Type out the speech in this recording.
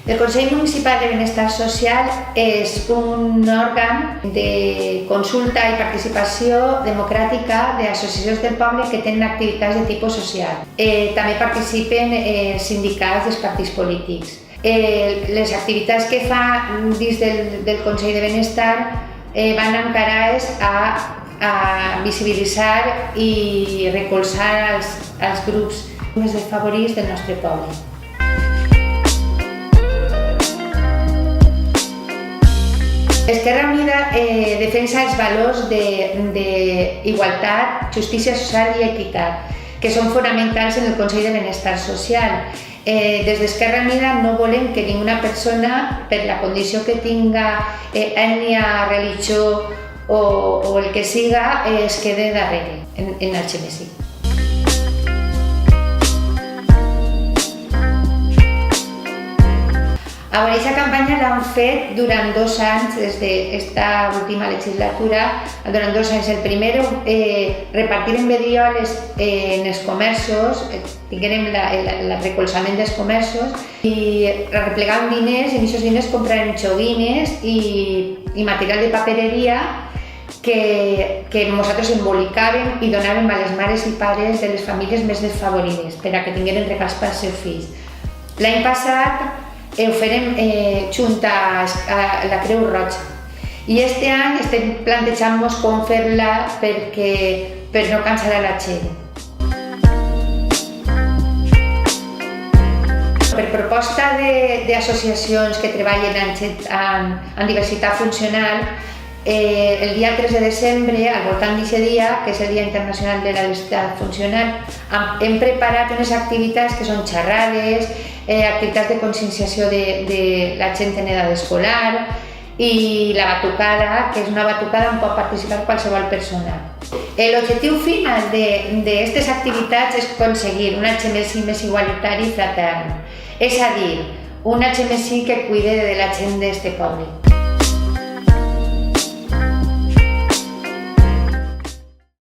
El Consell Municipal de Benestar Social és un òrgan de consulta i participació democràtica d'associacions del poble que tenen activitats de tipus social. També participen sindicats dels partits polítics. Les activitats que fa dins del Consell de Benestar van encarades a visibilitzar i recolzar els grups més desfavorits del nostre poble. Esquerra Unida defensa els valors d'igualtat, justícia social i equitat, que són fonamentals en el Consell de Benestar Social. Des d'Esquerra Unida no volem que ninguna persona, per la condició que tinga, ètnia, religió o el que siga, es quede darrere en el XMSI. Aquesta campanya l'han fet durant 2 anys, des d'esta última legislatura, durant 2 anys. El primer, repartir vedioles en els comerços, tinguérem el recolzament dels comerços i replegàvem diners i en aquests diners compràvem joguines i material de papereria que nosaltres embolicàvem i donàvem a les mares i pares de les famílies més desfavorides per a que tingueren regals per als seus fills. L'any passat ho farem junt a la Creu Roja i este any estem plantejant-nos com fer-la per no cansar a la gent. Per proposta d'associacions que treballen en diversitat funcional, el dia 3 de desembre, al voltant d'aquest dia, que és el Dia Internacional de la Diversitat Funcional, hem preparat unes activitats que són xerrades, activitats de conscienciació de la gent en edat escolar i la batucada, que és una batucada on pot participar qualsevol persona. L'objectiu final d'aquestes activitats és aconseguir un HMSI més igualitari i fratern, és a dir, un HMSI que cuide de la gent d'aquest poble.